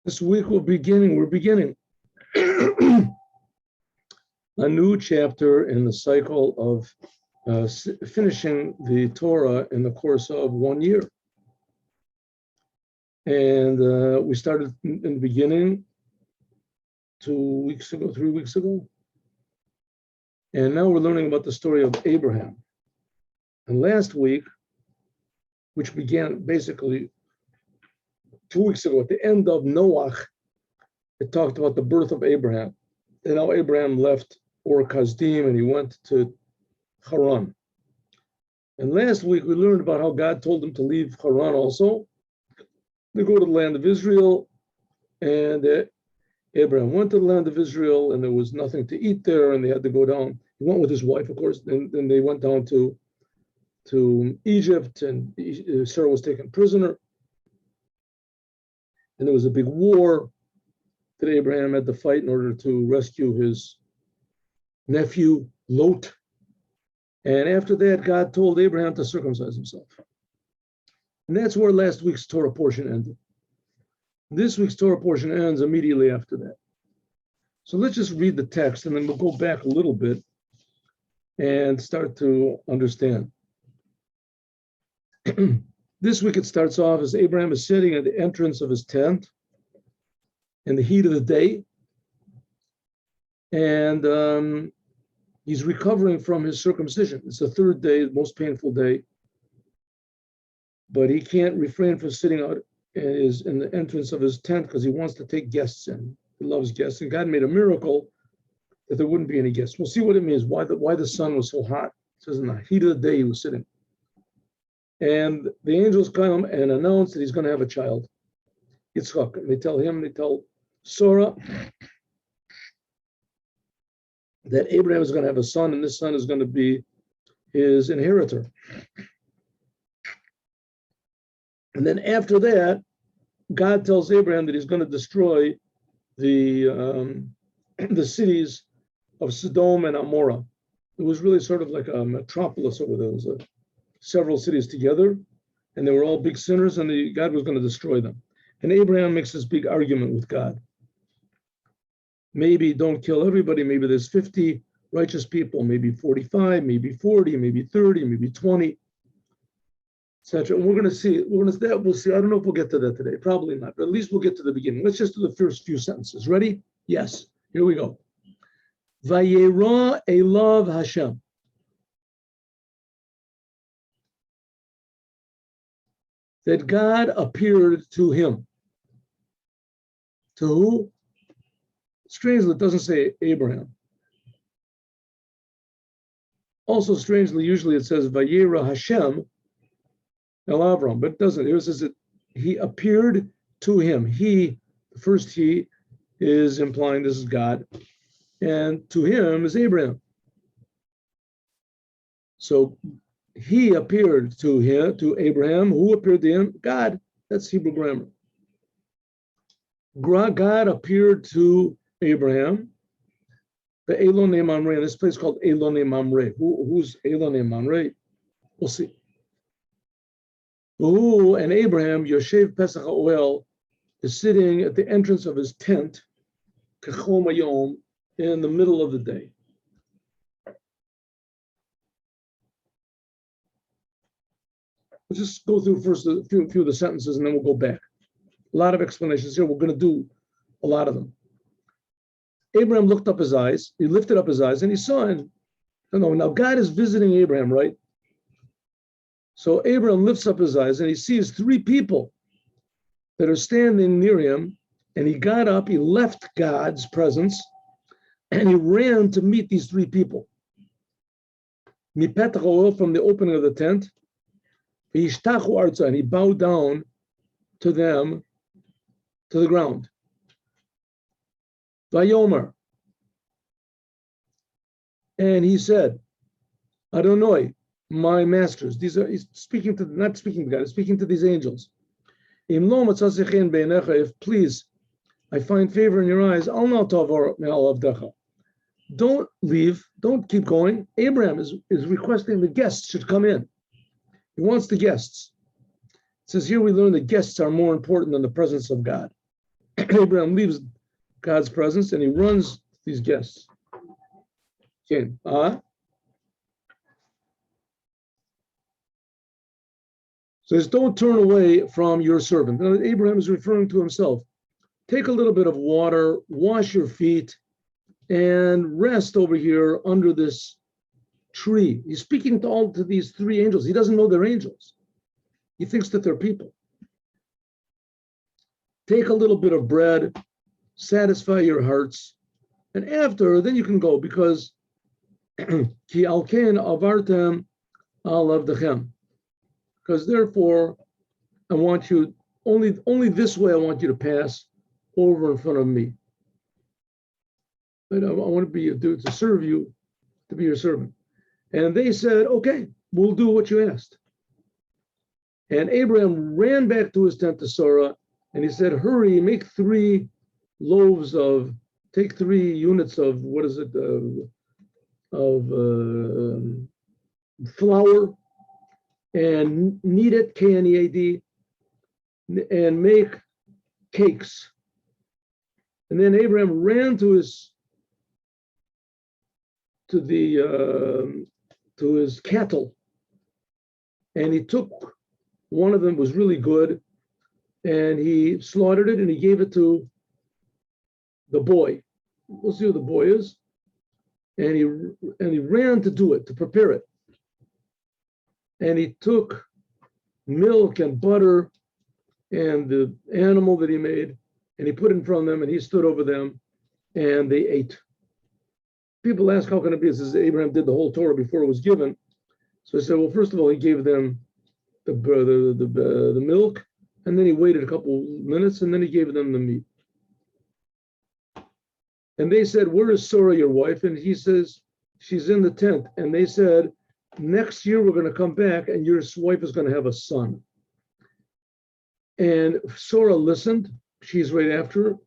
This week we're beginning a new chapter in the cycle of finishing the Torah in the course of 1 year. And we started in the beginning 3 weeks ago. And now we're learning about the story of Abraham. And last week, which began basically 2 weeks ago, at the end of Noach, it talked about the birth of Abraham. And now Abraham left Ur Kasdim and he went to Haran. And last week we learned about how God told him to leave Haran also, to go to the land of Israel. And Abraham went to the land of Israel and there was nothing to eat there and they had to go down. He went with his wife, of course, and then they went down to Egypt, and Sarah was taken prisoner. And there was a big war that Abraham had to fight in order to rescue his nephew, Lot. And after that, God told Abraham to circumcise himself. And that's where last week's Torah portion ended. This week's Torah portion ends immediately after that. So let's just read the text and then we'll go back a little bit and start to understand. This week it starts off as Abraham is sitting at the entrance of his tent in the heat of the day. And he's recovering from his circumcision. It's the third day, the most painful day. But he can't refrain from sitting out in the entrance of his tent because he wants to take guests in. He loves guests. And God made a miracle that there wouldn't be any guests. We'll see what it means, why the sun was so hot. It says in the heat of the day he was sitting. And the angels come and announce that he's going to have a child, Yitzchak. And they tell Sarah that Abraham is going to have a son, and this son is going to be his inheritor. And then after that, God tells Abraham that he's going to destroy the cities of Sodom and Amorah. It was really sort of like a metropolis over there. It was several cities together, and they were all big sinners, and God was going to destroy them. And Abraham makes this big argument with God. Maybe don't kill everybody. Maybe there's 50 righteous people, maybe 45, maybe 40, maybe 30, maybe 20, etc. And we're going to see. We'll see. I don't know if we'll get to that today. Probably not. But at least we'll get to the beginning. Let's just do the first few sentences. Ready? Yes. Here we go. Vayera elav Hashem. That God appeared to him. To who? Strangely, it doesn't say Abraham. Also, strangely, usually it says Vayera Hashem El Avram, but it doesn't. It says that he appeared to him. The first he is implying this is God, and to him is Abraham. So he appeared to Abraham. Who appeared to him? God. That's Hebrew grammar. God appeared to Abraham. The Elonei Mamre, in this place called Elonei Mamre. Who's Elonei Mamre? We'll see. Who and Abraham, Yoshev Pesach HaOel, is sitting at the entrance of his tent, Kechom Hayom, in the middle of the day. Let's just go through first a few of the sentences and then we'll go back. A lot of explanations here. We're going to do a lot of them. Abraham lifted up his eyes, and he saw him. Now God is visiting Abraham, right? So Abraham lifts up his eyes and he sees three people that are standing near him. And he got up, he left God's presence, and he ran to meet these three people. Mipetach HaOel, from the opening of the tent. And he bowed down to them, to the ground. Vayomer. And he said, Adonai, my masters. He's speaking to, not speaking to God, he's speaking to these angels. If please, I find favor in your eyes, don't leave, don't keep going. Abraham is requesting the guests should come in. He wants the guests. It says here we learn that guests are more important than the presence of God. Abraham leaves God's presence and he runs to these guests. Okay. Says, don't turn away from your servant. Now, Abraham is referring to himself. Take a little bit of water, wash your feet, and rest over here under this tree. He's speaking to these three angels. He doesn't know they're angels. He thinks that they're people. Take a little bit of bread, satisfy your hearts, and after, then you can go, because Ki alken avartem al avdechem. Because therefore, I want you, only this way I want you to pass over in front of me. But I want to be to serve you, to be your servant. And they said, okay, we'll do what you asked. And Abraham ran back to his tent to Sarah, and he said, hurry, make 3 loaves take 3 units of, flour, and knead it, K-N-E-A-D, and make cakes. And then Abraham ran to his cattle, and he took one of them, was really good, and he slaughtered it and he gave it to the boy. We'll see who the boy is. And he ran to do it, to prepare it. And he took milk and butter and the animal that he made, and he put it in front of them, and he stood over them, and they ate. People ask, how can it be? It says Abraham did the whole Torah before it was given. So I said, well, first of all, he gave them the milk, and then he waited a couple minutes, and then he gave them the meat. And they said, where is Sarah, your wife? And he says, she's in the tent. And they said, next year we're going to come back, and your wife is going to have a son. And Sarah listened. She's right after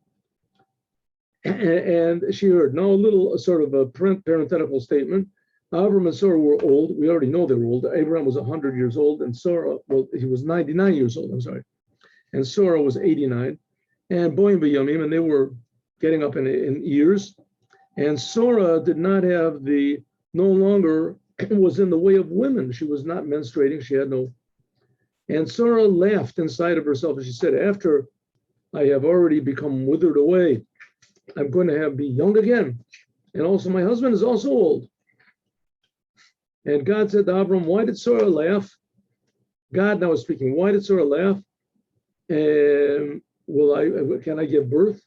her. And she heard. Now, a little sort of a parenthetical statement. Avram and Sarah were old. We already know they were old. Abraham was 100 years old, and Sarah, well, he was 99 years old, I'm sorry. And Sarah was 89. And Boim B'Yamim, and they were getting up in years. And Sarah did not have no longer was in the way of women. She was not menstruating. She had no. And Sarah laughed inside of herself, and she said, after I have already become withered away, I'm going to be young again. And also my husband is also old. And God said to Abram, why did Sarah laugh? God now is speaking. Why did Sarah laugh? Can I give birth?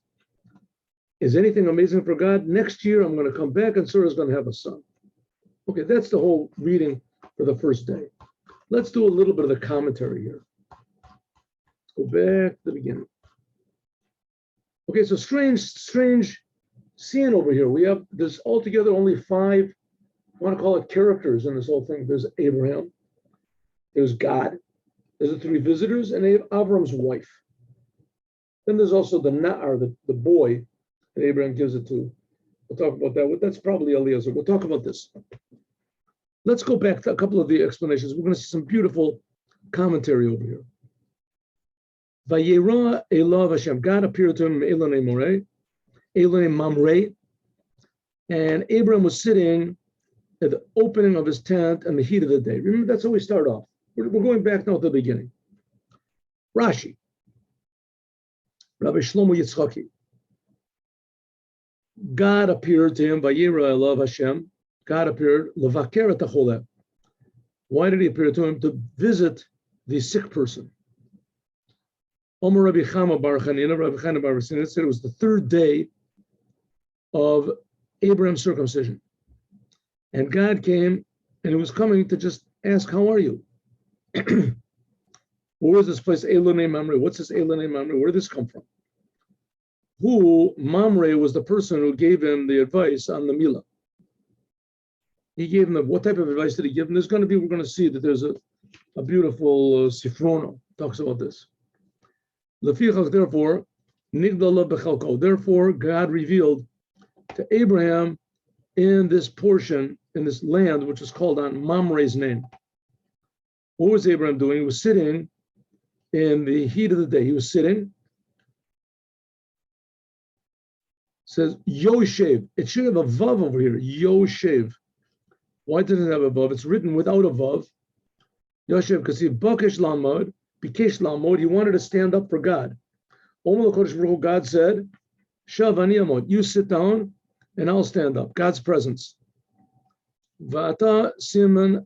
Is anything amazing for God? Next year, I'm going to come back and Sarah's going to have a son. Okay, that's the whole reading for the first day. Let's do a little bit of the commentary here. Let's go back to the beginning. Okay, so strange scene over here. There's altogether only 5, I want to call it characters in this whole thing. There's Abraham, there's God, there's the 3 visitors, and Avram's wife. Then there's also the boy that Abraham gives it to. We'll talk about that. That's probably Eliezer. We'll talk about this. Let's go back to a couple of the explanations. We're going to see some beautiful commentary over here. Vayera Elav Hashem. God appeared to him in Elonei Mamre. And Abraham was sitting at the opening of his tent in the heat of the day. Remember, that's how we start off. We're going back now to the beginning. Rashi. Rabbi Shlomo Yitzchaki. God appeared to him, Vayera Elav Hashem. God appeared, Levaker et HaCholeh. Why did he appear to him? To visit the sick person. Omer Rabbi Chama Bar Chanina, Rabbi Chanina Bar Chanina said it was the 3rd day of Abraham's circumcision. And God came, and he was coming to just ask, how are you? Where is this place, Elonei Mamre? What's this Elonei Mamre? Where did this come from? Mamre was the person who gave him the advice on the Milah. He gave him what type of advice did he give him? We're going to see that there's a beautiful Sifrono talks about this. Therefore, God revealed to Abraham in this portion, in this land, which is called on Mamre's name. What was Abraham doing? He was sitting in the heat of the day. He was sitting, says Yoshev. It should have a vav over here. Yoshev. Why doesn't it have a vav? It's written without a vav. Yoshev, because he bakesh lamod, bikesh lamod. He wanted to stand up for God. God said, Shav ani amod. You sit down, and I'll stand up. God's presence. Va'ata siman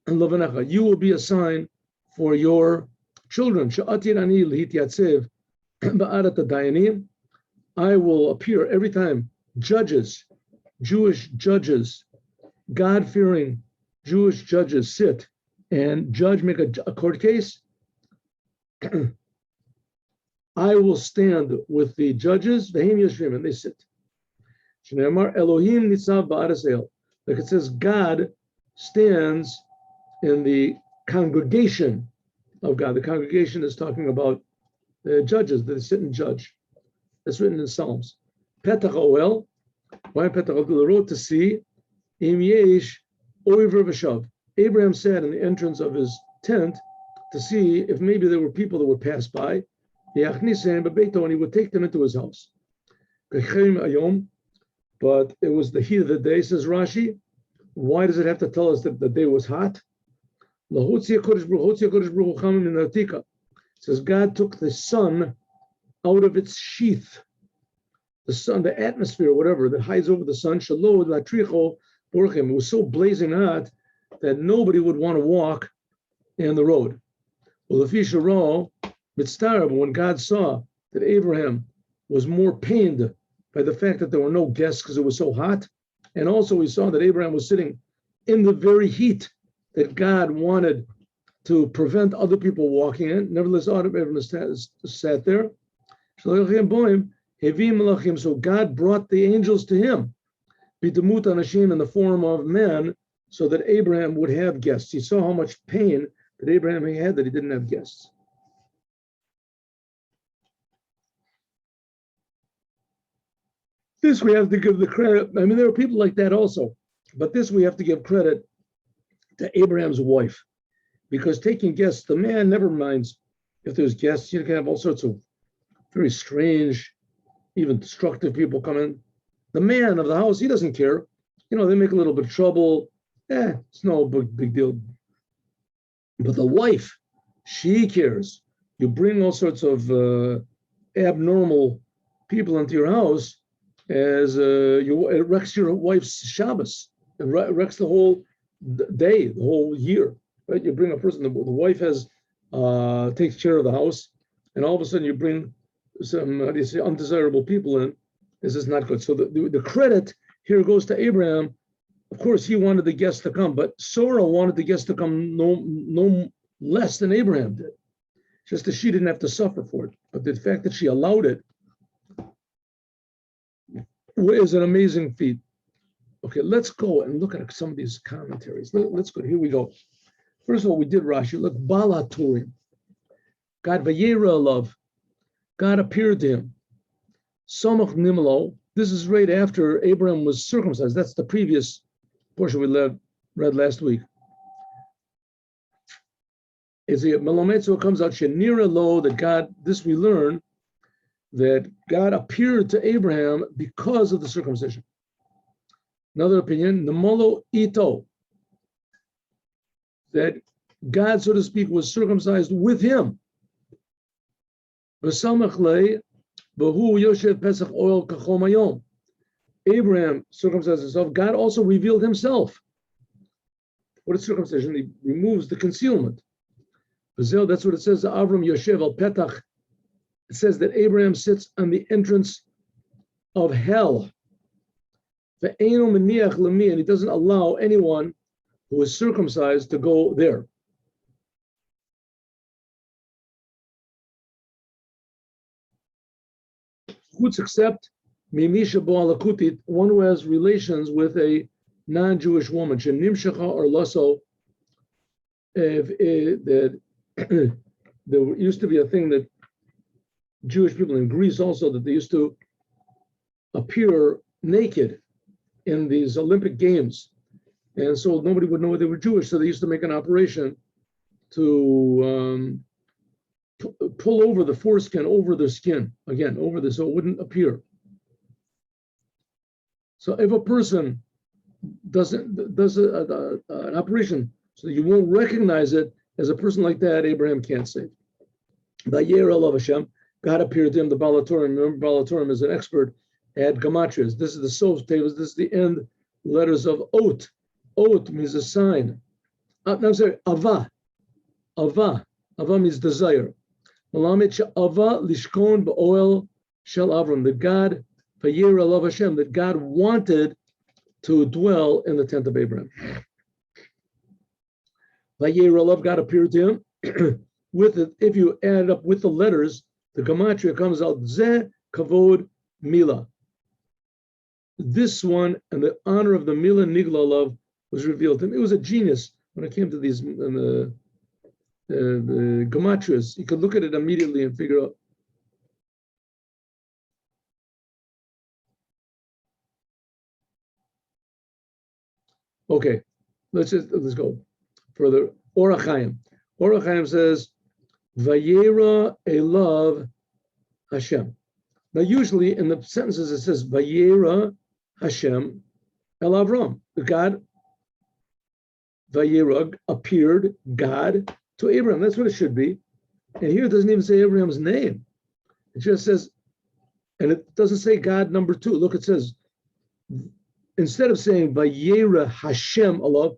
levanecha. You will be a sign for your children. Sha'atir ani lihityatzев ba'arat hadayanim. I will appear every time judges, Jewish judges, God-fearing Jewish judges sit and judge, make a court case. I will stand with the judges, v'hem yoshvim, and they sit. Shneimar Elohim nitzav ba'aras el. Like it says, God stands in the congregation of God. The congregation is talking about the judges that sit and judge. That's written in Psalms. Petach Oel, why Petach Oel? The road to see, Im Yesh Oiver V'Shav. Abraham sat in the entrance of his tent to see if maybe there were people that would pass by. And he would take them into his house. But it was the heat of the day, says Rashi. Why does it have to tell us that the day was hot? It says God took the sun out of its sheath, the sun, the atmosphere, whatever that hides over the sun. It was so blazing hot that nobody would want to walk in the road. Well, when God saw that Abraham was more pained by the fact that there were no guests because it was so hot, and also he saw that Abraham was sitting in the very heat that God wanted to prevent other people walking in. Nevertheless, Abraham sat there. So God brought the angels to him, in the form of men, so that Abraham would have guests. He saw how much pain that Abraham had that he didn't have guests. This we have to give the credit. I mean, there are people like that also, but this we have to give credit to Abraham's wife, because taking guests, the man never minds if there's guests. You can have all sorts of very strange, even destructive people come in. The man of the house, he doesn't care. You know, they make a little bit of trouble. It's no big deal. But the wife, she cares. You bring all sorts of abnormal people into your house, as it wrecks your wife's Shabbos. It wrecks the whole day, the whole year. Right? You bring a person, the wife takes care of the house, and all of a sudden you bring some, undesirable people in. This is not good. So the credit here goes to Abraham. Of course, he wanted the guests to come, but Sarah wanted the guests to come no less than Abraham did. Just that she didn't have to suffer for it. But the fact that she allowed it is an amazing feat. Okay, let's go and look at some of these commentaries. Let's go. Here we go. First of all, we did Rashi. Look, Bal HaTurim. God vayera love. God appeared to him. Samach Nimlo. This is right after Abraham was circumcised. That's the previous portion we read last week. Is it Melometzo comes out Shenira Lo that God, this we learn that God appeared to Abraham because of the circumcision. Another opinion, Namolo Ito, that God, so to speak, was circumcised with him. Abraham circumcised himself. God also revealed himself. What is circumcision? He removes the concealment. That's what it says. Avram Yoshev al Petach. It says that Abraham sits on the entrance of hell. And he doesn't allow anyone who is circumcised to go there. Except one who has relations with a non-Jewish woman, or lasso. There used to be a thing that Jewish people in Greece also, that they used to appear naked in these Olympic Games. And so nobody would know they were Jewish. So they used to make an operation to pull over the foreskin over their skin, again, over this, so it wouldn't appear. So if a person does an operation so that you won't recognize it as a person like that, Abraham can't save. Vayer alav Hashem, God appeared to him, the Bal HaTurim. Remember, Bal HaTurim is an expert at gematrias. This is the sof tables. This is the end letters of ot. Ot means a sign. No, I'm sorry, ava. Ava. Ava means desire. Malamet ava lishkon ba'oel shel Avram. That God, vayer alav Hashem, that God wanted to dwell in the tent of Abraham. Vayer alav, God appeared to him. With it, if you add it up with the letters, the gematria comes out Zeh Kavod Mila. This one and the honor of the Mila Nigla love was revealed to him. It was a genius when it came to these the gematrias. You could look at it immediately and figure out. Okay, let's go further. Or HaChaim. Or HaChaim says, Vayera elav Hashem. Now, usually in the sentences it says Vayera Hashem el Avram. The God, Vayera, appeared God to Abraham. That's what it should be. And here it doesn't even say Abraham's name. It just says, and it doesn't say God number two. Look, it says, instead of saying Vayera Hashem elav,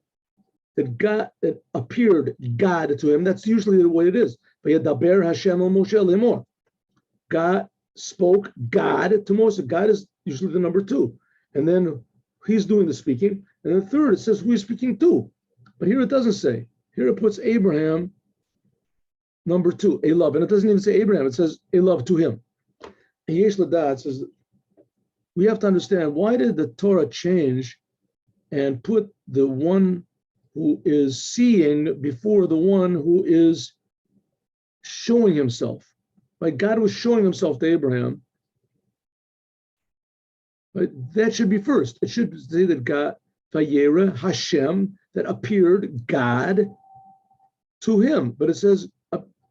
that appeared God to him. That's usually the way it is. Vayadaber Hashem el Moshe lemor. God spoke God to Moshe. God is usually the number two. And then he's doing the speaking. And then third, it says who he's speaking to. But here it doesn't say. Here it puts Abraham number two, a love. And it doesn't even say Abraham. It says a love to him. And Yesh Ladad says, we have to understand, why did the Torah change and put the one who is seeing before the one who is showing himself? Like God was showing himself to Abraham. But that should be first. It should say that God, Vayera Hashem, that appeared God to him. But it says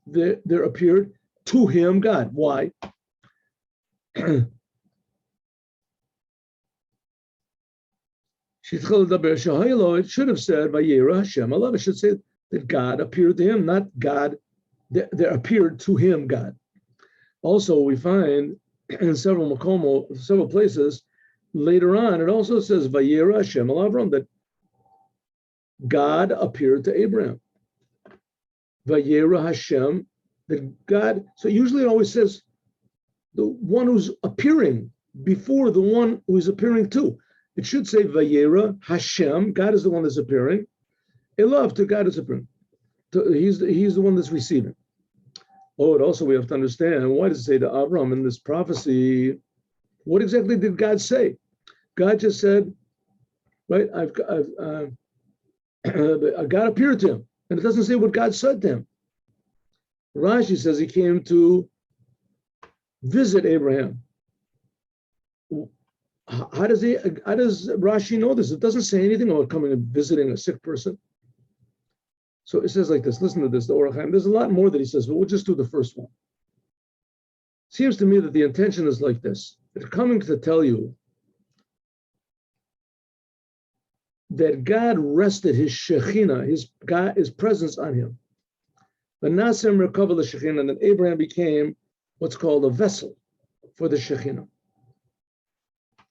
there appeared to him God. Why? It should have said Vayera Hashem. Allah, it should say that God appeared to him, not God. There appeared to him God. Also, we find in several places later on, it also says Vayera Hashem al Avram, that God appeared to Abraham. Vayera Hashem, that God. So usually it always says the one who's appearing before the one who is appearing to. It should say Vayera Hashem. God is the one that's appearing. Elav, to God is appearing. He's the one that's receiving. Oh, and also we have to understand, why does it say to Avram in this prophecy? What exactly did God say? God just said, right? God appeared to him, and it doesn't say what God said to him. Rashi says he came to visit Abraham. How does Rashi know this? It doesn't say anything about coming and visiting a sick person. So it says like this. Listen to this, the Or HaChaim. There's a lot more that he says, but we'll just do the first one. Seems to me that the intention is like this. It's coming to tell you that God rested his Shekhinah, his presence on him. But Nasim recovered the Shekhinah, and then Abraham became what's called a vessel for the Shekhinah.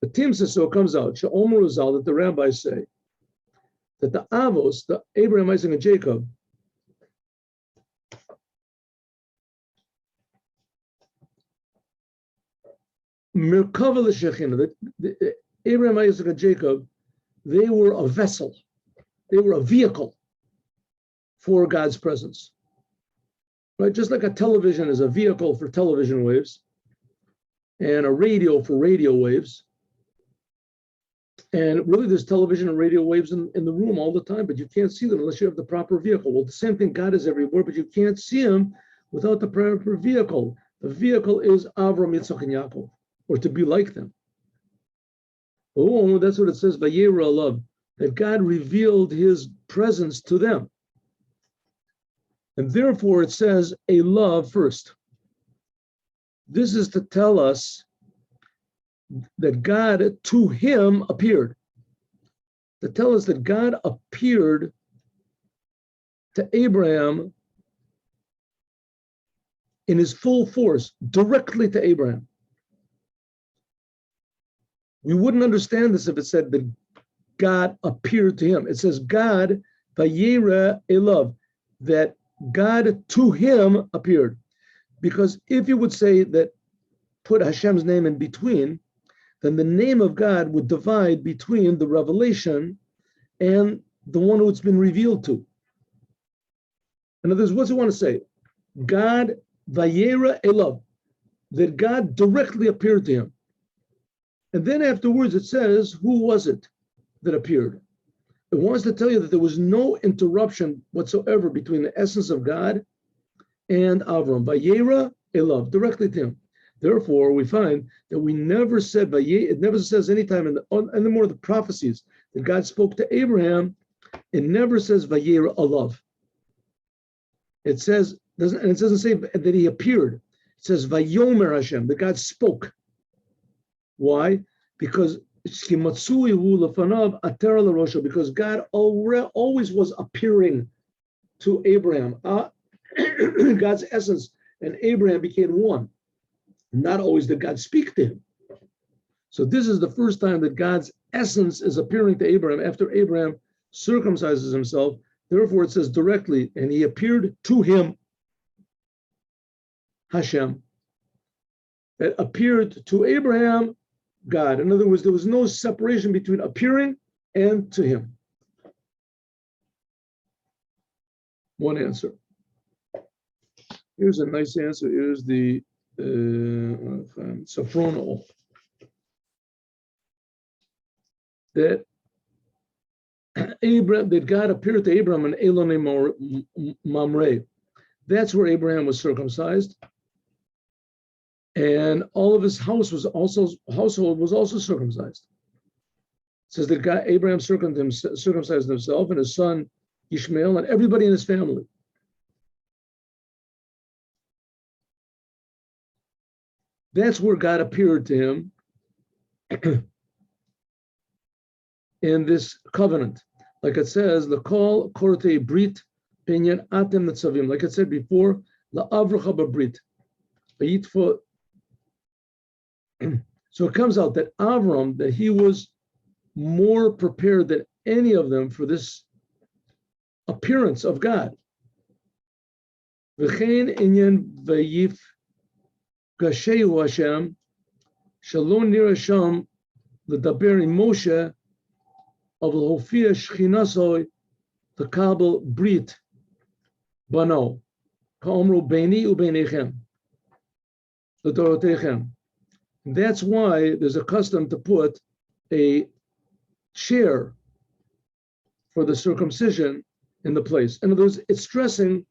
The Tim says, so it comes out, She'omer Uzal, that the rabbis say, that the Avos, the Abraham, Isaac, and Jacob, Merkava l'Shekhinah, that Abraham, Isaac, and Jacob, they were a vessel, they were a vehicle for God's presence. Right? Just like a television is a vehicle for television waves, and a radio for radio waves. And really, there's television and radio waves in the room all the time, but you can't see them unless you have the proper vehicle. Well, the same thing, God is everywhere, but you can't see him without the proper vehicle. The vehicle is Avram, Yitzchak, and Yaakov, or to be like them. Oh, that's what it says, Vayera alav, that God revealed his presence to them. And therefore, it says a love first. This is to tell us that God to him appeared. To tell us that God appeared to Abraham in his full force, directly to Abraham. We wouldn't understand this if it said that God appeared to him. It says God, vayera elav, that God to him appeared. Because if you would say that, put Hashem's name in between, then the name of God would divide between the revelation and the one who it's been revealed to. In other words, what's it want to say? God, vayera elav, that God directly appeared to him. And then afterwards it says, who was it that appeared? It wants to tell you that there was no interruption whatsoever between the essence of God and Avram. Vayera elav, directly to him. Therefore, we find that we never said, it never says anytime in the more of the prophecies that God spoke to Abraham, it never says vayera elav. It says, and it doesn't say that he appeared. It says vayomer Hashem, that God spoke. Why? Because God always was appearing to Abraham. God's essence and Abraham became one. Not always did God speak to him. So this is the first time that God's essence is appearing to Abraham after Abraham circumcises himself. Therefore, it says directly, and he appeared to him, Hashem, that appeared to Abraham, God. In other words, there was no separation between appearing and to him. One answer. Here's a nice answer. Here's the Safrono. That God appeared to Abraham in Elon Mamre. That's where Abraham was circumcised. And all of his household was also circumcised. It says that Abraham circumcised himself and his son Ishmael and everybody in his family. That's where God appeared to him in this covenant. Like it says, L'kol korte brit penyan atem netzavim. Like it said before, La'avracha b'brit. So it comes out that Avram, that he was more prepared than any of them for this appearance of God. V'chein inyan vayif gashehu Hashem shalom nir Hashem l'daber im Moshe of l'hofia shchinasoi l'kabel brit bano ka'omru beini ubeinechem l'dorotechem. That's why there's a custom to put a chair for the circumcision in the place. In other words, it's stressing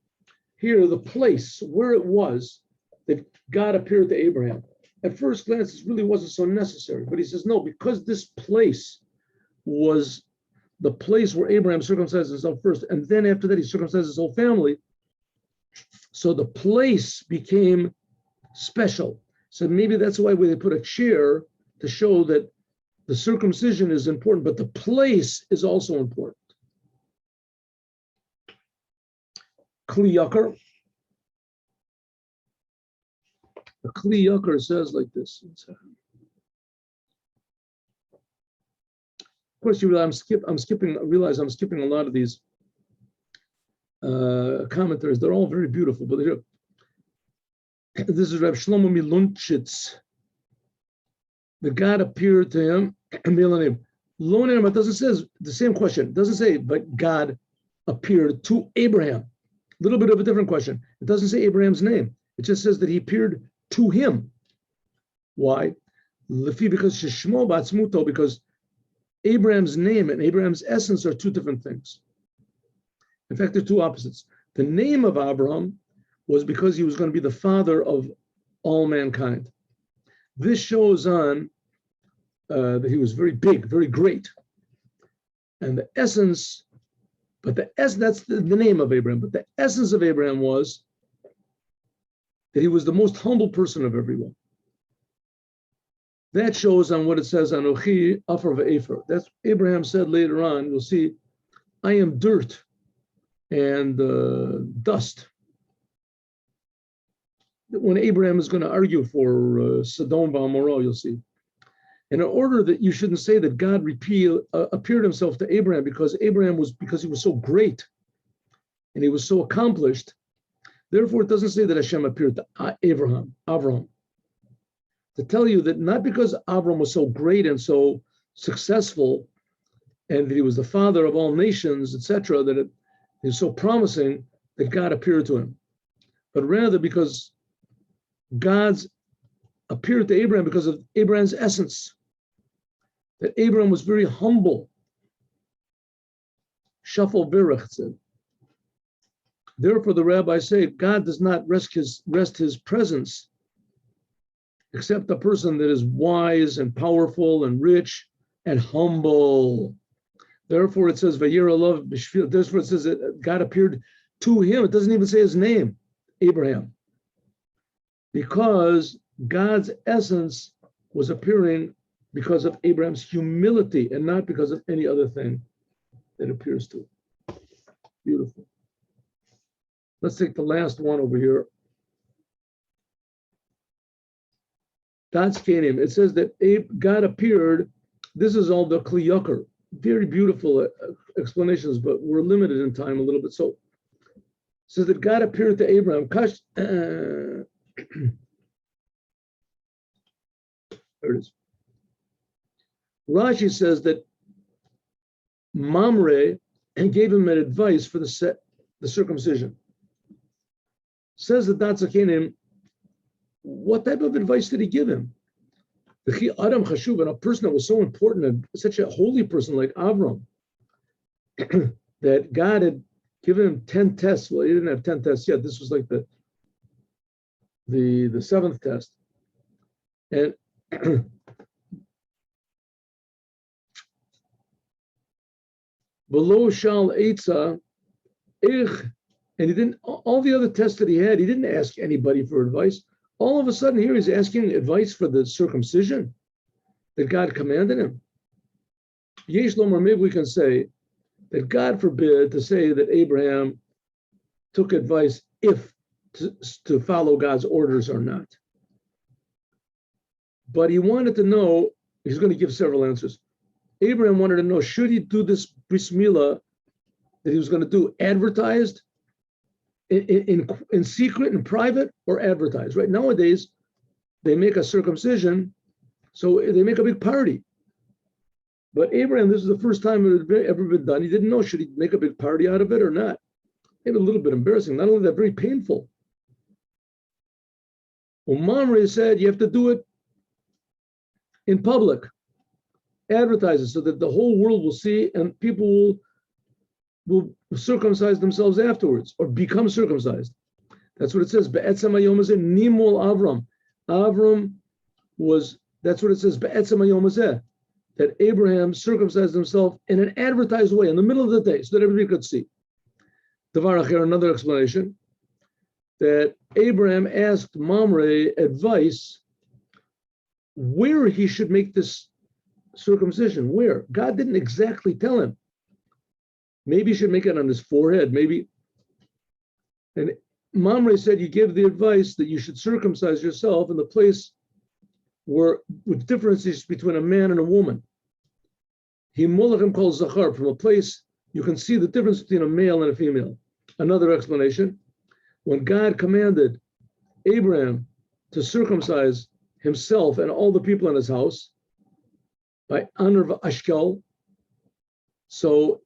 here the place where it was that God appeared to Abraham. At first glance, it really wasn't so necessary, but he says, no, because this place was the place where Abraham circumcised himself first, and then after that he circumcised his whole family, so the place became special. So maybe that's why they put a chair to show that the circumcision is important, but the place is also important. Kli Ykar. The Kli Ykar says like this. Of course, you realize I'm skipping a lot of these commentaries. They're all very beautiful, but this is Reb Shlomo Milunchitz. The God appeared to him. It doesn't say the same question. It doesn't say, but God appeared to Abraham. A little bit of a different question. It doesn't say Abraham's name. It just says that he appeared to him. Why? Because Abraham's name and Abraham's essence are two different things. In fact, they're two opposites. The name of Abraham was because he was going to be the father of all mankind. This shows on that he was very big, very great. And the essence, that's the name of Abraham, but the essence of Abraham was that he was the most humble person of everyone. That shows on what it says, Anochi Afar Ve'efer. That's Abraham said later on, you'll see, I am dirt and dust. When Abraham is going to argue for Sodom V'Amorah, you'll see. And in order that you shouldn't say that God appeared himself to Abraham because he was so great and he was so accomplished. Therefore, it doesn't say that Hashem appeared to Avram. To tell you that not because Avram was so great and so successful and that he was the father of all nations, etc., that he was so promising that God appeared to him, but rather because God's appeared to Abraham because of Abraham's essence, that Abraham was very humble. Shafal Birach said. Therefore, the rabbis say God does not rest his presence except a person that is wise and powerful and rich and humble. Therefore, it says Vayira love Bishvil. Therefore, it says that God appeared to him. It doesn't even say his name, Abraham, because God's essence was appearing because of Abraham's humility and not because of any other thing that appears to him. Beautiful. Let's take the last one over here. God's Canaan. It says that God appeared. This is all the Kli Ykar. Very beautiful explanations, but we're limited in time a little bit. So it says that God appeared to Abraham. There it is. Rashi says that Mamre gave him an advice for the circumcision. Says that Datzakenim, what type of advice did he give him? The Kli Adam Chashuv, and a person that was so important and such a holy person like Avram, that God had given him 10 tests. Well, he didn't have 10 tests yet. This was like the seventh test. And below Shal Eitza, and he didn't, all the other tests that he didn't ask anybody for advice. All of a sudden here he's asking advice for the circumcision that God commanded him. Yesh Lomar, maybe we can say that God forbid to say that Abraham took advice if to follow God's orders or not. But he wanted to know, he's going to give several answers. Abraham wanted to know, should he do this bris milah that he was going to do advertised in secret and private, or advertised? Right nowadays, they make a circumcision, so they make a big party. But Abraham, this is the first time it had ever been done. He didn't know, should he make a big party out of it or not? Maybe a little bit embarrassing. Not only that, very painful. Well, Mamre said you have to do it in public, advertise it so that the whole world will see and people will circumcise themselves afterwards or become circumcised. That's what it says. Be'etzem hayom hazeh nimol Avram. Avram was, that's what it says, Be'etzem hayom hazeh, that Abraham circumcised himself in an advertised way in the middle of the day so that everybody could see. Devar acher, another explanation, that Abraham asked Mamre advice where he should make this circumcision. Where? God didn't exactly tell him. Maybe he should make it on his forehead, maybe. And Mamre said you give the advice that you should circumcise yourself in the place where, with differences between a man and a woman. He molachim called zachar, from a place you can see the difference between a male and a female. Another explanation, when God commanded Abraham to circumcise himself and all the people in his house by honor of Ashkel, so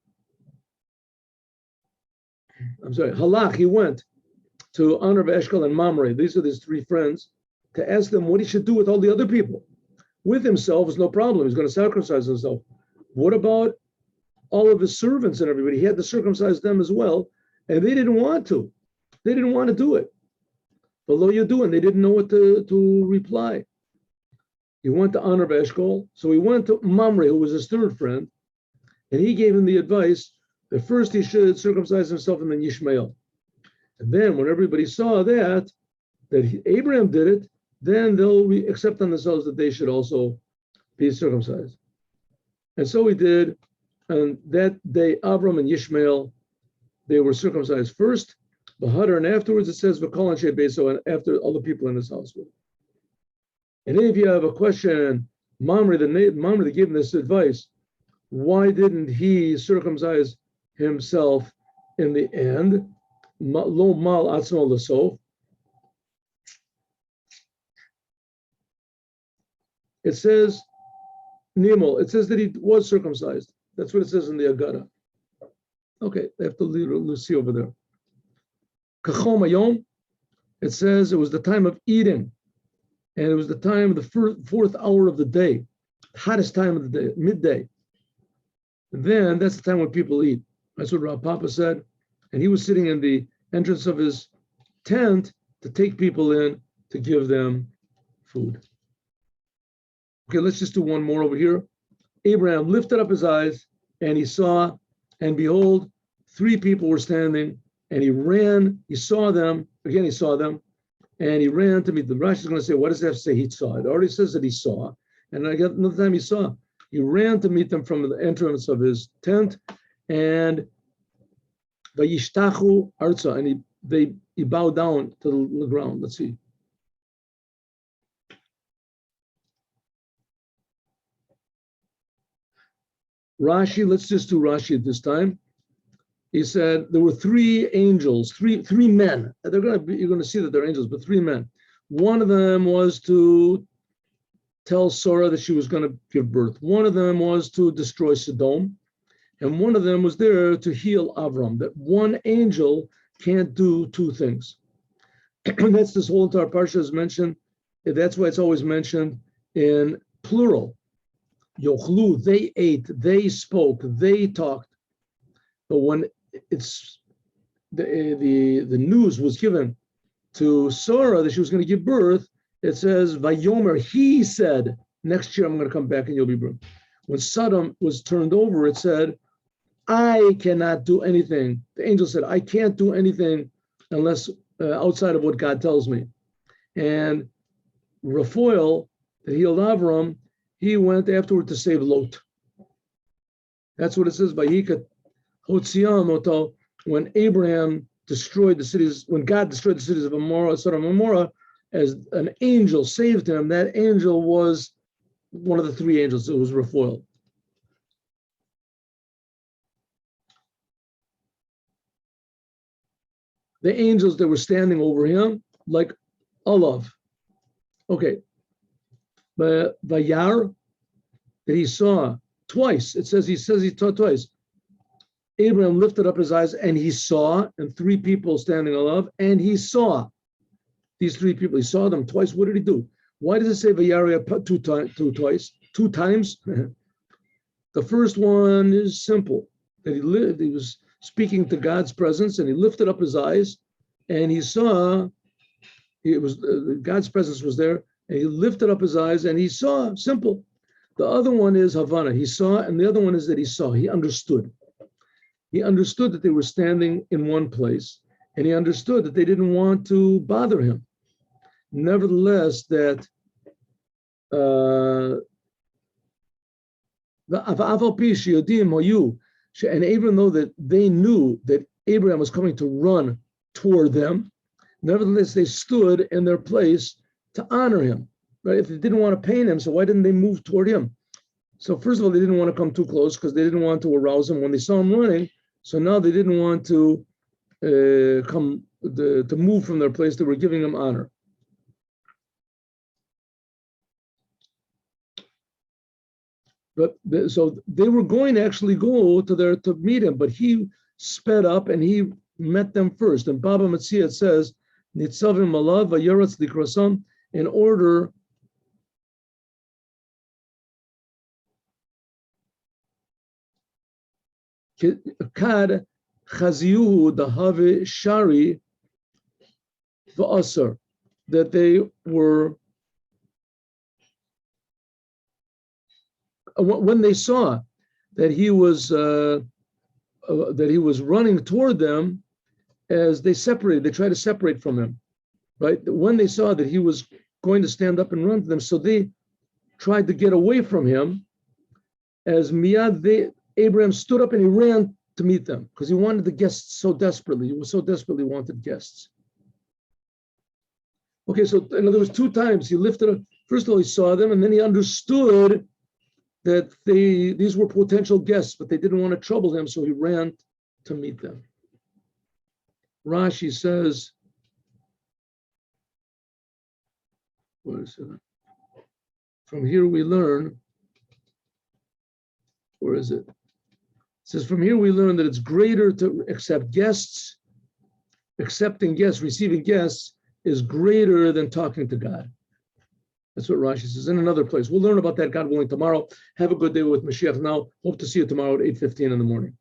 Halach, he went to honor of Eshkel and Mamre. These are his three friends, to ask them what he should do with all the other people. With himself is no problem. He's going to circumcise himself. What about all of his servants and everybody? He had to circumcise them as well, and they didn't want to. They didn't want to do it. Below you do, and they didn't know what to reply. He went to honor of Eshkol, so he went to Mamre, who was his third friend, and he gave him the advice that first he should circumcise himself and then Yishmael. And then when everybody saw that Abraham did it, then they'll accept on themselves that they should also be circumcised. And so he did. And that day, Avram and Yishmael, they were circumcised first, Bahadar, and afterwards it says V'kol Anshe Beso, and after all the people in his household. And if you have a question, Mamre that gave him this advice, why didn't he circumcise himself in the end? Lo mal atzmo l'sof. It says Nimol. It says that he was circumcised. That's what it says in the Agada. Okay, they have to see over there. Kachom Ayom. It says it was the time of eating, and it was the time of the fourth hour of the day, hottest time of the day, midday. And then that's the time when people eat. That's what Rav Papa said. And he was sitting in the entrance of his tent to take people in to give them food. Okay, let's just do one more over here. Abraham lifted up his eyes and he saw, and behold, 3 people were standing, and he ran, he saw them, again he saw them, and he ran to meet them. Rashi is going to say, what does that have to say he saw? It already says that he saw, and I got another time he saw. He ran to meet them from the entrance of his tent, and Vayishtachu Arza, and he bowed down to the ground. Let's see. Rashi, let's just do Rashi at this time. He said there were 3 angels, three men. You're going to see that they're angels, but 3 men. One of them was to tell Sarah that she was going to give birth. One of them was to destroy Sodom. And one of them was there to heal Avram. That one angel can't do 2 things. That's this whole entire parsha is mentioned. That's why it's always mentioned in plural. Yochlu, they ate, they spoke, they talked. But when it's the news was given to Sarah that she was going to give birth, it says, Vayomer, he said, next year I'm going to come back and you'll be born. When Sodom was turned over, it said, I cannot do anything. The angel said, I can't do anything unless outside of what God tells me. And Raphael, that healed Avram, he went afterward to save Lot. That's what it says by Hikat Hotziam Oto, when Abraham destroyed the cities, when God destroyed the cities of Sodom and Gomorrah, as an angel saved him. That angel was one of the 3 angels. It was Raphael. The angels that were standing over him, like Olav. Okay. But Vayar, that he saw twice. It says he saw twice. Abraham lifted up his eyes and he saw, and 3 people standing Olav, and he saw these 3 people. He saw them twice. What did he do? Why does it say Vayar twice? 2 times? The first one is simple. That he was speaking to God's presence, and he lifted up his eyes, and he saw. It was God's presence was there, and he lifted up his eyes, and he saw. Simple. The other one is Havana. He saw, and the other one is that he saw. He understood. He understood that they were standing in one place, and he understood that they didn't want to bother him. Nevertheless, that and even though that they knew that Abraham was coming to run toward them, nevertheless they stood in their place to honor him. Right? If they didn't want to pain him, so why didn't they move toward him? So first of all, they didn't want to come too close because they didn't want to arouse him when they saw him running. So now they didn't want to to move from their place. They were giving him honor. But so they were going to actually go to meet him, but he sped up and he met them first. And Baba Metzia, it says, Nitzavim Malav Vayaratz Likrasam, in order Kad Chaziuhu Dahave Shari V'asar, that they were, when they saw that he was running toward them, as they separated, they tried to separate from him, right? When they saw that he was going to stand up and run to them. So they tried to get away from him. As Abraham stood up and he ran to meet them because he wanted the guests so desperately. He so desperately wanted guests. Okay, so in other words, 2 times he lifted up. First of all, he saw them, and then he understood that these were potential guests, but they didn't want to trouble him, so he ran to meet them. Rashi says, what is it? From here we learn, where is it? It says, from here we learn that it's greater to accept guests. Accepting guests, receiving guests is greater than talking to God. That's what Rashi says in another place. We'll learn about that, God willing, tomorrow. Have a good day with Mashiach now. Hope to see you tomorrow at 8:15 in the morning.